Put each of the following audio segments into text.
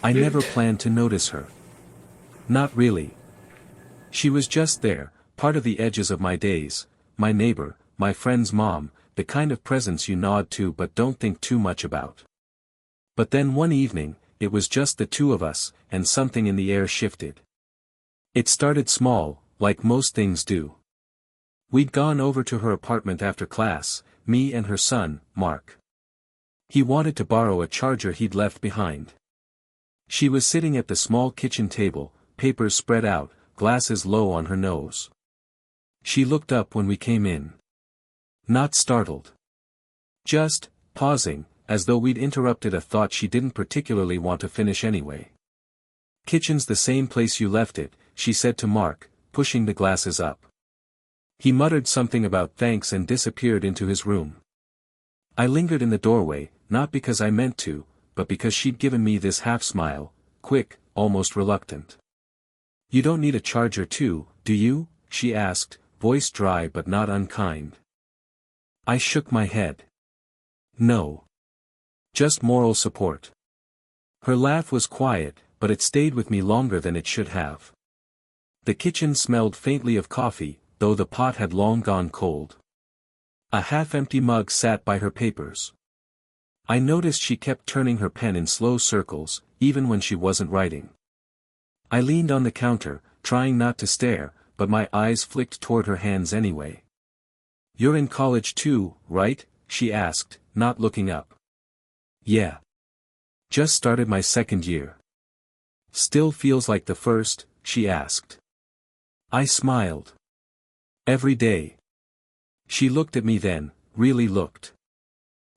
I never planned to notice her. Not really. She was just there, part of the edges of my days, my neighbor, my friend's mom, the kind of presence you nod to but don't think too much about. But then one evening, it was just the two of us, and something in the air shifted. It started small, like most things do. We'd gone over to her apartment after class, me and her son, Mark. He wanted to borrow a charger he'd left behind. She was sitting at the small kitchen table, papers spread out, glasses low on her nose. She looked up when we came in. Not startled. Just, pausing, as though we'd interrupted a thought she didn't particularly want to finish anyway. "Kitchen's the same place you left it," she said to Mark, pushing the glasses up. He muttered something about thanks and disappeared into his room. I lingered in the doorway, not because I meant to, but because she'd given me this half-smile, quick, almost reluctant. "You don't need a charger too, do you?" she asked, voice dry but not unkind. I shook my head. "No. Just moral support." Her laugh was quiet, but it stayed with me longer than it should have. The kitchen smelled faintly of coffee, though the pot had long gone cold. A half-empty mug sat by her papers. I noticed she kept turning her pen in slow circles, even when she wasn't writing. I leaned on the counter, trying not to stare, but my eyes flicked toward her hands anyway. "You're in college too, right?" she asked, not looking up. "Yeah. Just started my second year." "Still feels like the first?" she asked. I smiled. "Every day." She looked at me then, really looked.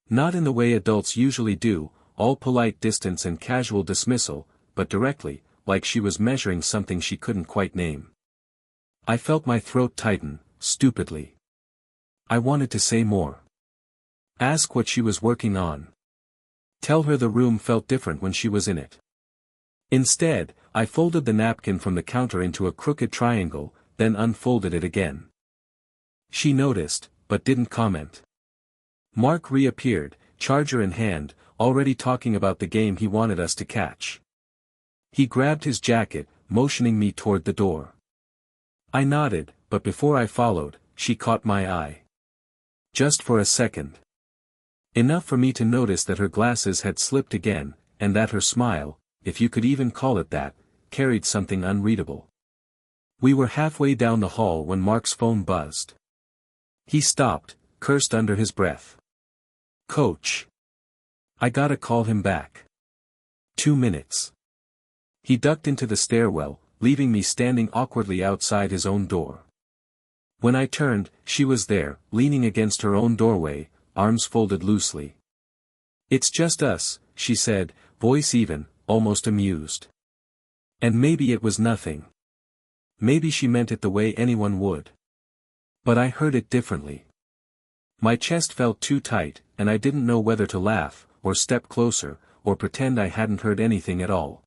Not in the way adults usually do, all polite distance and casual dismissal, but directly, like she was measuring something she couldn't quite name. I felt my throat tighten, stupidly. I wanted to say more. Ask what she was working on. Tell her the room felt different when she was in it. Instead, I folded the napkin from the counter into a crooked triangle, then unfolded it again. She noticed, but didn't comment. Mark reappeared, charger in hand, already talking about the game he wanted us to catch. He grabbed his jacket, motioning me toward the door. I nodded, but before I followed, she caught my eye. Just for a second. Enough for me to notice that her glasses had slipped again, and that her smile, if you could even call it that, carried something unreadable. We were halfway down the hall when Mark's phone buzzed. He stopped, cursed under his breath. "Coach. I gotta call him back. 2 minutes." He ducked into the stairwell, leaving me standing awkwardly outside his own door. When I turned, she was there, leaning against her own doorway, arms folded loosely. "It's just us," she said, voice even, almost amused. And maybe it was nothing. Maybe she meant it the way anyone would. But I heard it differently. My chest felt too tight, and I didn't know whether to laugh, or step closer, or pretend I hadn't heard anything at all.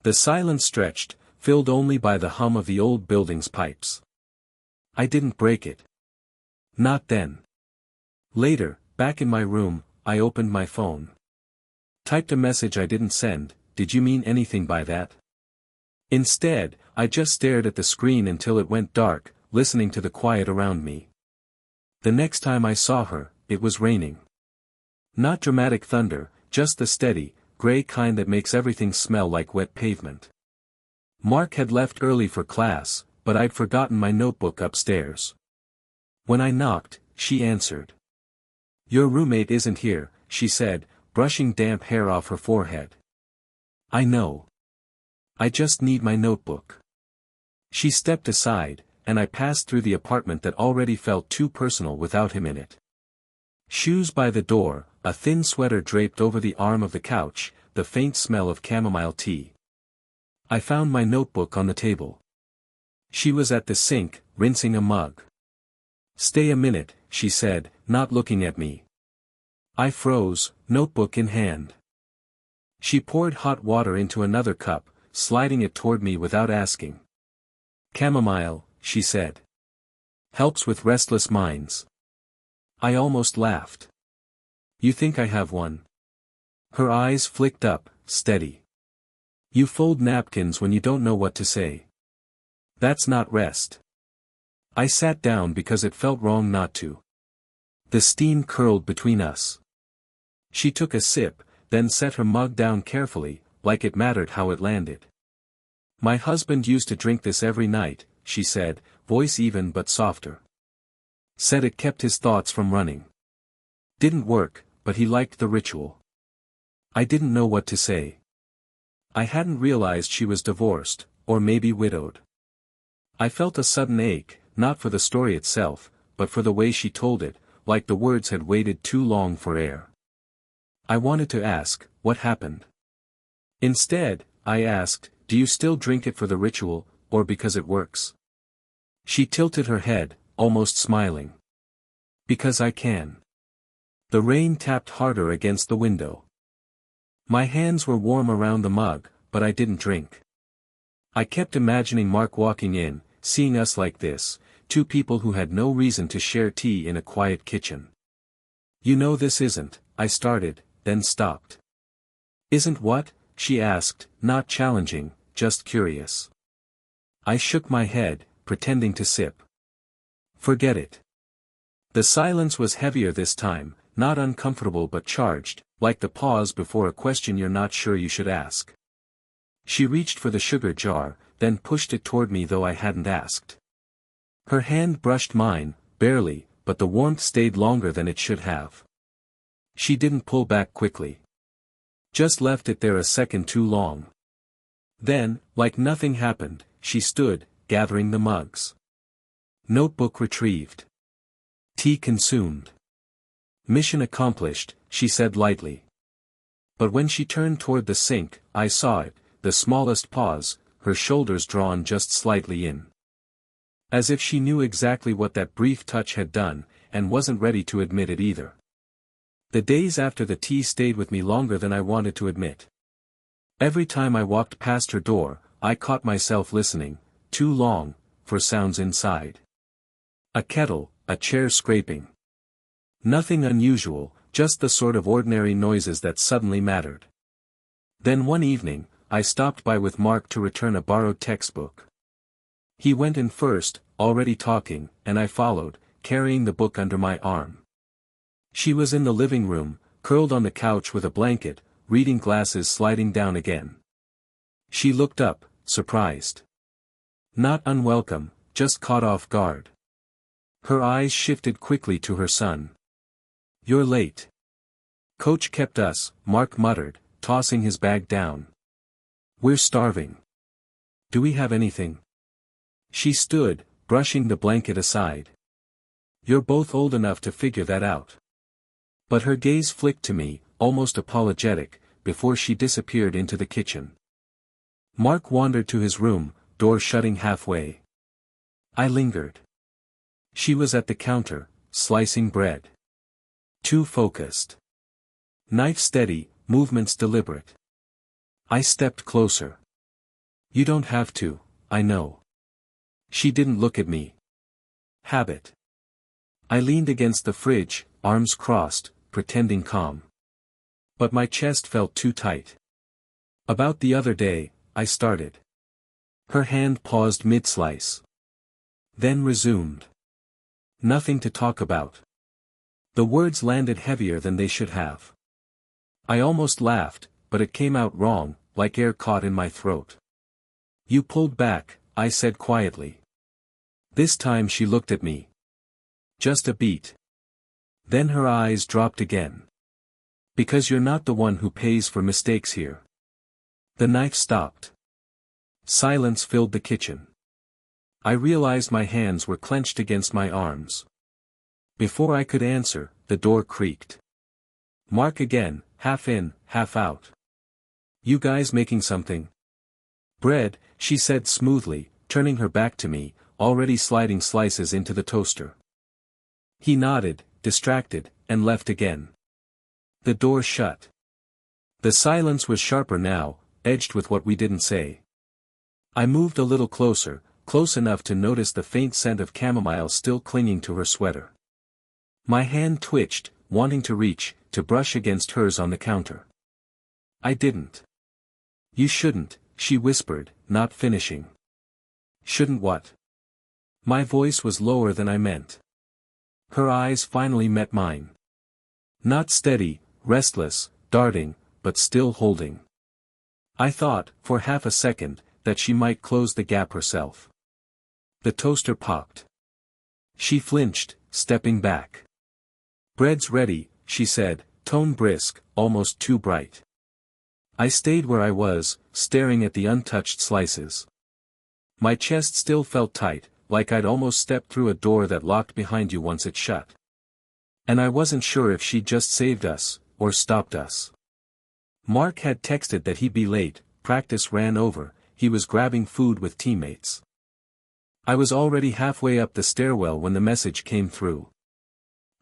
The silence stretched, filled only by the hum of the old building's pipes. I didn't break it. Not then. Later, back in my room, I opened my phone. Typed a message I didn't send. "Did you mean anything by that?" Instead, I just stared at the screen until it went dark, listening to the quiet around me. The next time I saw her, it was raining. Not dramatic thunder, just the steady, gray kind that makes everything smell like wet pavement. Mark had left early for class, but I'd forgotten my notebook upstairs. When I knocked, she answered. "Your roommate isn't here," she said, brushing damp hair off her forehead. "I know. I just need my notebook." She stepped aside, and I passed through the apartment that already felt too personal without him in it. Shoes by the door, a thin sweater draped over the arm of the couch, the faint smell of chamomile tea. I found my notebook on the table. She was at the sink, rinsing a mug. "Stay a minute," she said, not looking at me. I froze, notebook in hand. She poured hot water into another cup, sliding it toward me without asking. "Chamomile," she said. "Helps with restless minds." I almost laughed. "You think I have one?" Her eyes flicked up, steady. You fold napkins when you don't know what to say. That's not rest. I sat down because it felt wrong not to. The steam curled between us. She took a sip, then set her mug down carefully, like it mattered how it landed. My husband used to drink this every night, she said, voice even but softer. Said it kept his thoughts from running. Didn't work, but he liked the ritual. I didn't know what to say. I hadn't realized she was divorced, or maybe widowed. I felt a sudden ache, not for the story itself, but for the way she told it, like the words had waited too long for air. I wanted to ask, what happened? Instead, I asked, do you still drink it for the ritual, or because it works? She tilted her head, almost smiling. Because I can. The rain tapped harder against the window. My hands were warm around the mug, but I didn't drink. I kept imagining Mark walking in, seeing us like this, two people who had no reason to share tea in a quiet kitchen. You know this isn't, I started, then stopped. Isn't what? She asked, not challenging, just curious. I shook my head, pretending to sip. Forget it. The silence was heavier this time, not uncomfortable but charged, like the pause before a question you're not sure you should ask. She reached for the sugar jar, then pushed it toward me though I hadn't asked. Her hand brushed mine, barely, but the warmth stayed longer than it should have. She didn't pull back quickly. Just left it there a second too long. Then, like nothing happened, she stood, gathering the mugs. Notebook retrieved. Tea consumed. Mission accomplished, she said lightly. But when she turned toward the sink, I saw it, the smallest pause, her shoulders drawn just slightly in. As if she knew exactly what that brief touch had done, and wasn't ready to admit it either. The days after the tea stayed with me longer than I wanted to admit. Every time I walked past her door, I caught myself listening, too long, for sounds inside. A kettle, a chair scraping. Nothing unusual, just the sort of ordinary noises that suddenly mattered. Then one evening, I stopped by with Mark to return a borrowed textbook. He went in first, already talking, and I followed, carrying the book under my arm. She was in the living room, curled on the couch with a blanket, reading glasses sliding down again. She looked up, surprised. Not unwelcome, just caught off guard. Her eyes shifted quickly to her son. You're late. Coach kept us, Mark muttered, tossing his bag down. We're starving. Do we have anything? She stood, brushing the blanket aside. You're both old enough to figure that out. But her gaze flicked to me, almost apologetic, before she disappeared into the kitchen. Mark wandered to his room, door shutting halfway. I lingered. She was at the counter, slicing bread. Too focused. Knife steady, movements deliberate. I stepped closer. You don't have to, I know. She didn't look at me. Habit. I leaned against the fridge, arms crossed, pretending calm. But my chest felt too tight. About the other day, I started. Her hand paused mid-slice. Then resumed. Nothing to talk about. The words landed heavier than they should have. I almost laughed, but it came out wrong, like air caught in my throat. You pulled back, I said quietly. This time she looked at me. Just a beat. Then her eyes dropped again. Because you're not the one who pays for mistakes here. The knife stopped. Silence filled the kitchen. I realized my hands were clenched against my arms. Before I could answer, the door creaked. Mark again, half in, half out. You guys making something? Bread, she said smoothly, turning her back to me, already sliding slices into the toaster. He nodded, distracted, and left again. The door shut. The silence was sharper now, edged with what we didn't say. I moved a little closer, close enough to notice the faint scent of chamomile still clinging to her sweater. My hand twitched, wanting to reach, to brush against hers on the counter. I didn't. You shouldn't, she whispered, not finishing. Shouldn't what? My voice was lower than I meant. Her eyes finally met mine. Not steady, restless, darting, but still holding. I thought, for half a second, that she might close the gap herself. The toaster popped. She flinched, stepping back. "Bread's ready," she said, tone brisk, almost too bright. I stayed where I was, staring at the untouched slices. My chest still felt tight, like I'd almost stepped through a door that locked behind you once it shut. And I wasn't sure if she'd just saved us, or stopped us. Mark had texted that he'd be late, practice ran over, he was grabbing food with teammates. I was already halfway up the stairwell when the message came through.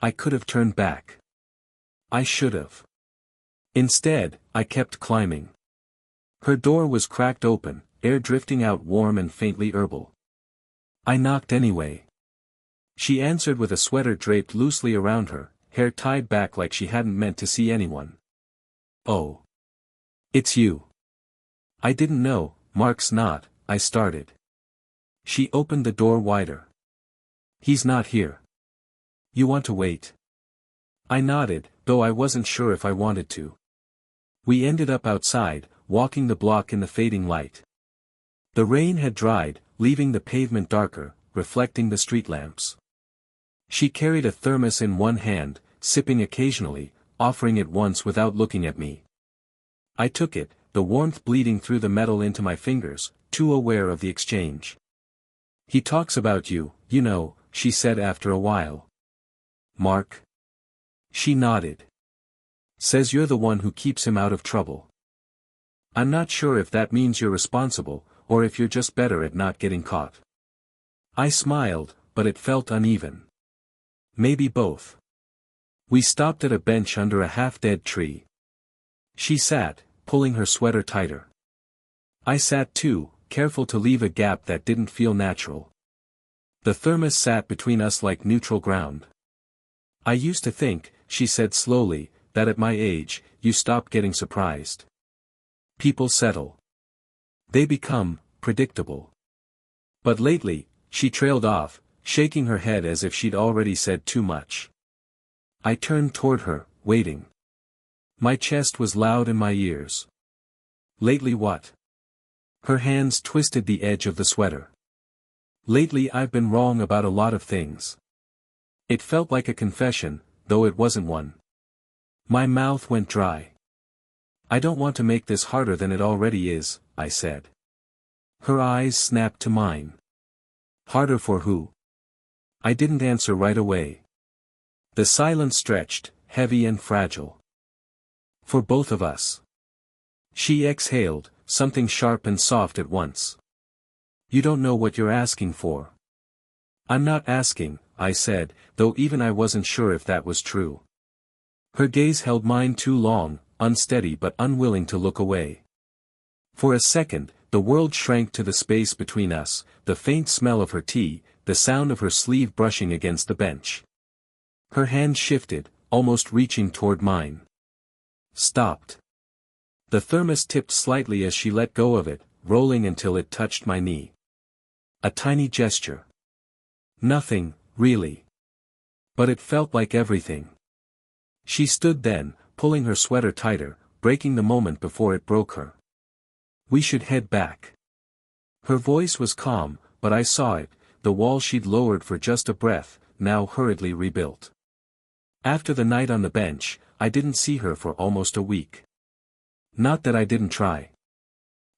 I could have turned back. I should have. Instead, I kept climbing. Her door was cracked open, air drifting out warm and faintly herbal. I knocked anyway. She answered with a sweater draped loosely around her, hair tied back like she hadn't meant to see anyone. "Oh. It's you." "I didn't know, Mark's not," I started. She opened the door wider. "He's not here. You want to wait?" I nodded, though I wasn't sure if I wanted to. We ended up outside, walking the block in the fading light. The rain had dried, leaving the pavement darker, reflecting the street lamps. She carried a thermos in one hand, sipping occasionally, offering it once without looking at me. I took it, the warmth bleeding through the metal into my fingers, too aware of the exchange. "He talks about you, you know," she said after a while. "Mark?" She nodded. "Says you're the one who keeps him out of trouble. I'm not sure if that means you're responsible, or if you're just better at not getting caught." I smiled, but it felt uneven. Maybe both. We stopped at a bench under a half-dead tree. She sat, pulling her sweater tighter. I sat too, careful to leave a gap that didn't feel natural. The thermos sat between us like neutral ground. "I used to think," she said slowly, "that at my age, you stop getting surprised. People settle. They become predictable. But lately," she trailed off, shaking her head as if she'd already said too much. I turned toward her, waiting. My chest was loud in my ears. "Lately what?" Her hands twisted the edge of the sweater. "Lately I've been wrong about a lot of things." It felt like a confession, though it wasn't one. My mouth went dry. "I don't want to make this harder than it already is," I said. Her eyes snapped to mine. "Harder for who?" I didn't answer right away. The silence stretched, heavy and fragile. "For both of us." She exhaled, something sharp and soft at once. "You don't know what you're asking for." "I'm not asking," I said, though even I wasn't sure if that was true. Her gaze held mine too long, unsteady but unwilling to look away. For a second, the world shrank to the space between us, the faint smell of her tea, the sound of her sleeve brushing against the bench. Her hand shifted, almost reaching toward mine. Stopped. The thermos tipped slightly as she let go of it, rolling until it touched my knee. A tiny gesture. Nothing, really. But it felt like everything. She stood then, pulling her sweater tighter, breaking the moment before it broke her. "We should head back." Her voice was calm, but I saw it, the wall she'd lowered for just a breath, now hurriedly rebuilt. After the night on the bench, I didn't see her for almost a week. Not that I didn't try.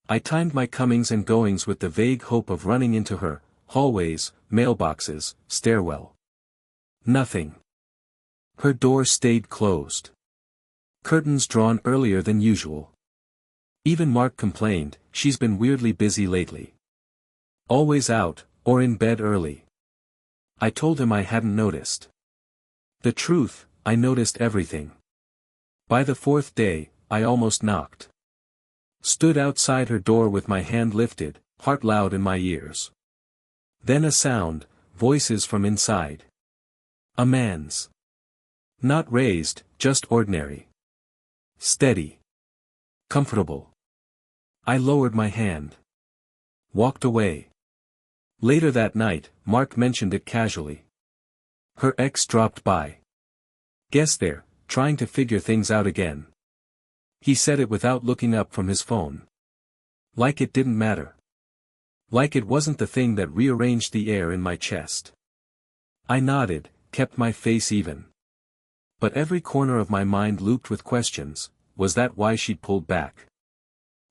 I timed my comings and goings with the vague hope of running into her, hallways, mailboxes, stairwell. Nothing. Her door stayed closed. Curtains drawn earlier than usual. Even Mark complained, she's been weirdly busy lately. Always out, or in bed early. I told him I hadn't noticed. The truth, I noticed everything. By the fourth day, I almost knocked. Stood outside her door with my hand lifted, heart loud in my ears. Then a sound, voices from inside. A man's. Not raised, just ordinary. Steady. Comfortable. I lowered my hand. Walked away. Later that night, Mark mentioned it casually. Her ex dropped by. Guess they're trying to figure things out again. He said it without looking up from his phone. Like it didn't matter. Like it wasn't the thing that rearranged the air in my chest. I nodded, kept my face even. But every corner of my mind looped with questions. Was that why she'd pulled back?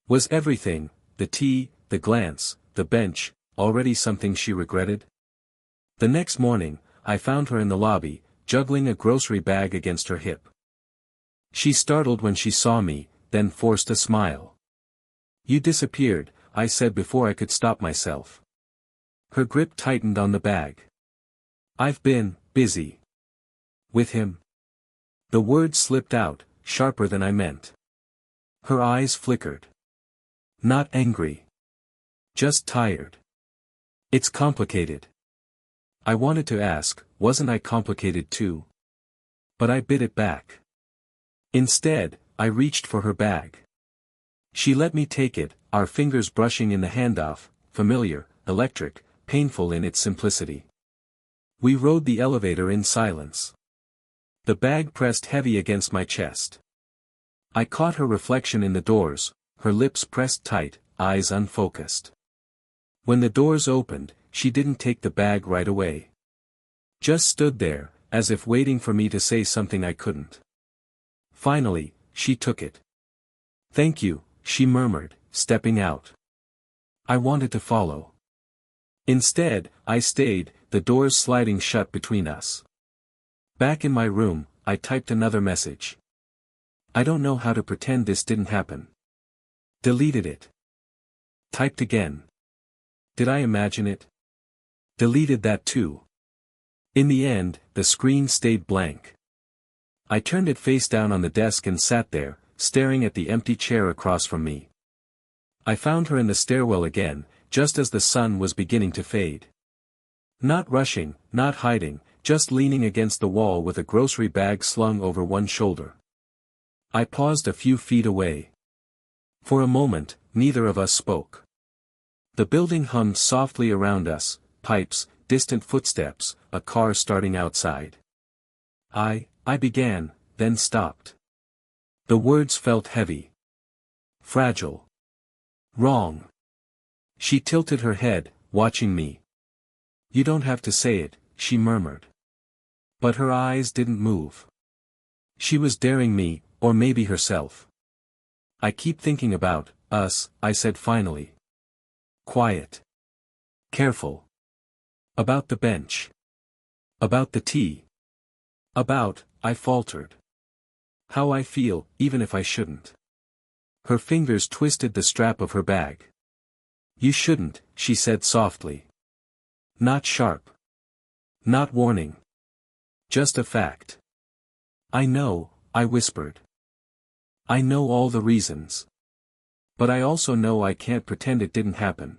Was everything, the tea, the glance, the bench, already something she regretted? The next morning, I found her in the lobby, juggling a grocery bag against her hip. She startled when she saw me, then forced a smile. You disappeared, I said before I could stop myself. Her grip tightened on the bag. I've been busy. With him. The words slipped out, sharper than I meant. Her eyes flickered. Not angry. Just tired. It's complicated. I wanted to ask, wasn't I complicated too? But I bit it back. Instead, I reached for her bag. She let me take it, our fingers brushing in the handoff, familiar, electric, painful in its simplicity. We rode the elevator in silence. The bag pressed heavy against my chest. I caught her reflection in the doors, her lips pressed tight, eyes unfocused. When the doors opened, she didn't take the bag right away. Just stood there, as if waiting for me to say something I couldn't. Finally, she took it. Thank you, she murmured, stepping out. I wanted to follow. Instead, I stayed, the doors sliding shut between us. Back in my room, I typed another message. I don't know how to pretend this didn't happen. Deleted it. Typed again. Did I imagine it? Deleted that too. In the end, the screen stayed blank. I turned it face down on the desk and sat there, staring at the empty chair across from me. I found her in the stairwell again, just as the sun was beginning to fade. Not rushing, not hiding, just leaning against the wall with a grocery bag slung over one shoulder. I paused a few feet away. For a moment, neither of us spoke. The building hummed softly around us, pipes, distant footsteps, a car starting outside. I began, then stopped. The words felt heavy. Fragile. Wrong. She tilted her head, watching me. You don't have to say it, she murmured. But her eyes didn't move. She was daring me, or maybe herself. I keep thinking about us, I said finally. Quiet. Careful. About the bench. About the tea. About, I faltered. How I feel, even if I shouldn't. Her fingers twisted the strap of her bag. You shouldn't, she said softly. Not sharp. Not warning. Just a fact. I know, I whispered. I know all the reasons. But I also know I can't pretend it didn't happen.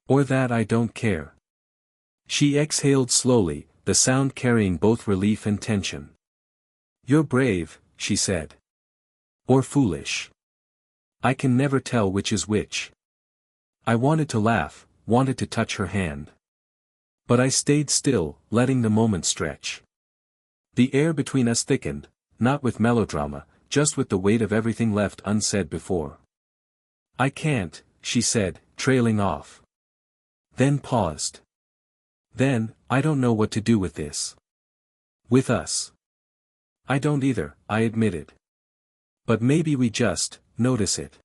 Or that I don't care. She exhaled slowly, the sound carrying both relief and tension. You're brave, she said. Or foolish. I can never tell which is which. I wanted to laugh, wanted to touch her hand. But I stayed still, letting the moment stretch. The air between us thickened, not with melodrama, just with the weight of everything left unsaid before. I can't, she said, trailing off. Then paused. Then, I don't know what to do with this. With us. I don't either, I admitted. But maybe we just notice it.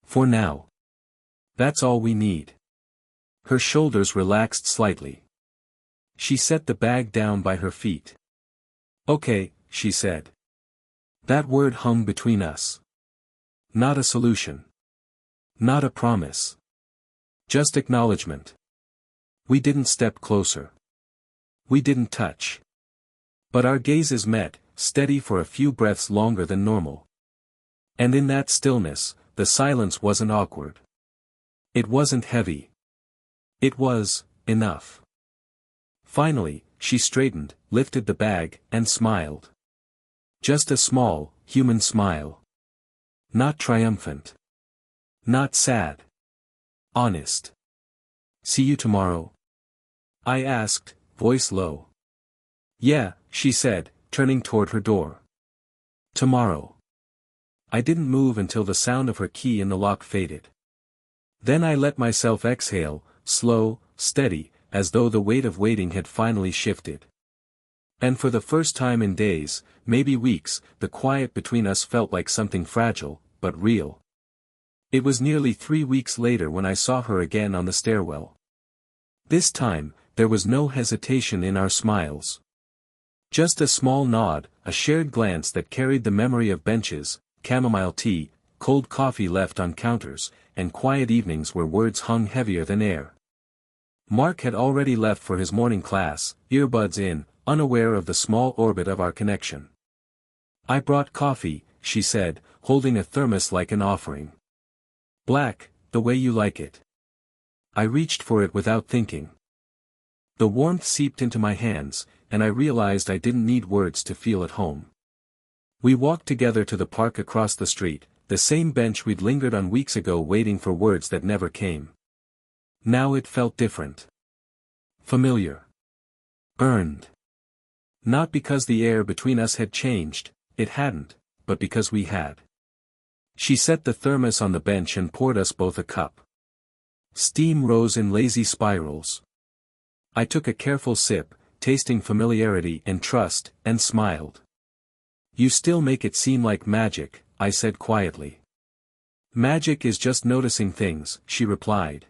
For now. That's all we need. Her shoulders relaxed slightly. She set the bag down by her feet. Okay, she said. That word hung between us. Not a solution. Not a promise. Just acknowledgement. We didn't step closer. We didn't touch. But our gazes met, steady for a few breaths longer than normal. And in that stillness, the silence wasn't awkward. It wasn't heavy. It was enough. Finally, she straightened, lifted the bag, and smiled. Just a small, human smile. Not triumphant. Not sad. Honest. See you tomorrow? I asked, voice low. Yeah, she said, turning toward her door. Tomorrow. I didn't move until the sound of her key in the lock faded. Then I let myself exhale, slow, steady, as though the weight of waiting had finally shifted. And for the first time in days, maybe weeks, the quiet between us felt like something fragile, but real. It was nearly 3 weeks later when I saw her again on the stairwell. This time, there was no hesitation in our smiles. Just a small nod, a shared glance that carried the memory of benches, chamomile tea, cold coffee left on counters, and quiet evenings where words hung heavier than air. Mark had already left for his morning class, earbuds in, unaware of the small orbit of our connection. I brought coffee, she said, holding a thermos like an offering. Black, the way you like it. I reached for it without thinking. The warmth seeped into my hands, and I realized I didn't need words to feel at home. We walked together to the park across the street, the same bench we'd lingered on weeks ago waiting for words that never came. Now it felt different. Familiar. Earned. Not because the air between us had changed, it hadn't, but because we had. She set the thermos on the bench and poured us both a cup. Steam rose in lazy spirals. I took a careful sip, tasting familiarity and trust, and smiled. You still make it seem like magic, I said quietly. Magic is just noticing things, she replied.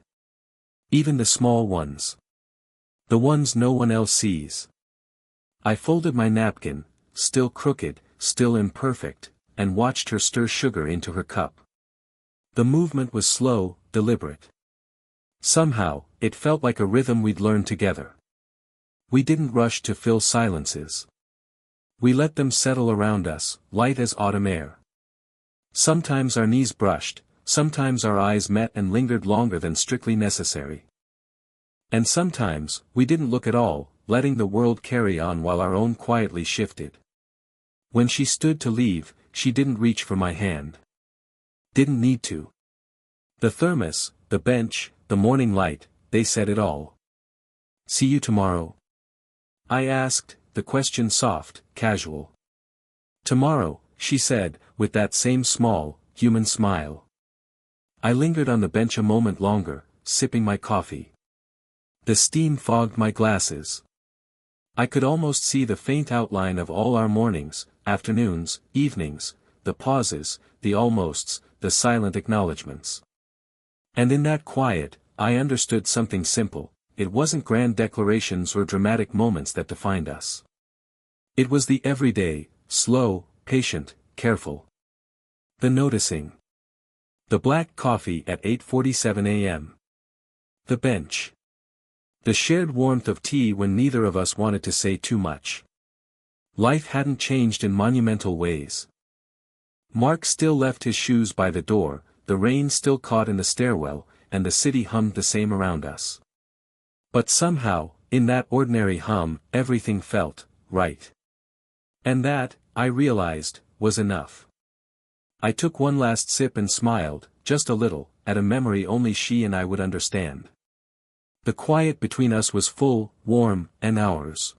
Even the small ones. The ones no one else sees. I folded my napkin, still crooked, still imperfect, and watched her stir sugar into her cup. The movement was slow, deliberate. Somehow, it felt like a rhythm we'd learned together. We didn't rush to fill silences. We let them settle around us, light as autumn air. Sometimes our knees brushed, sometimes our eyes met and lingered longer than strictly necessary. And sometimes, we didn't look at all, letting the world carry on while our own quietly shifted. When she stood to leave, she didn't reach for my hand. Didn't need to. The thermos, the bench, the morning light, they said it all. See you tomorrow? I asked, the question soft, casual. Tomorrow, she said, with that same small, human smile. I lingered on the bench a moment longer, sipping my coffee. The steam fogged my glasses. I could almost see the faint outline of all our mornings, afternoons, evenings, the pauses, the almosts, the silent acknowledgements. And in that quiet, I understood something simple. It wasn't grand declarations or dramatic moments that defined us. It was the everyday, slow, patient, careful. The noticing. The black coffee at 8:47 a.m. The bench. The shared warmth of tea when neither of us wanted to say too much. Life hadn't changed in monumental ways. Mark still left his shoes by the door, the rain still caught in the stairwell, and the city hummed the same around us. But somehow, in that ordinary hum, everything felt right. And that, I realized, was enough. I took one last sip and smiled, just a little, at a memory only she and I would understand. The quiet between us was full, warm, and ours.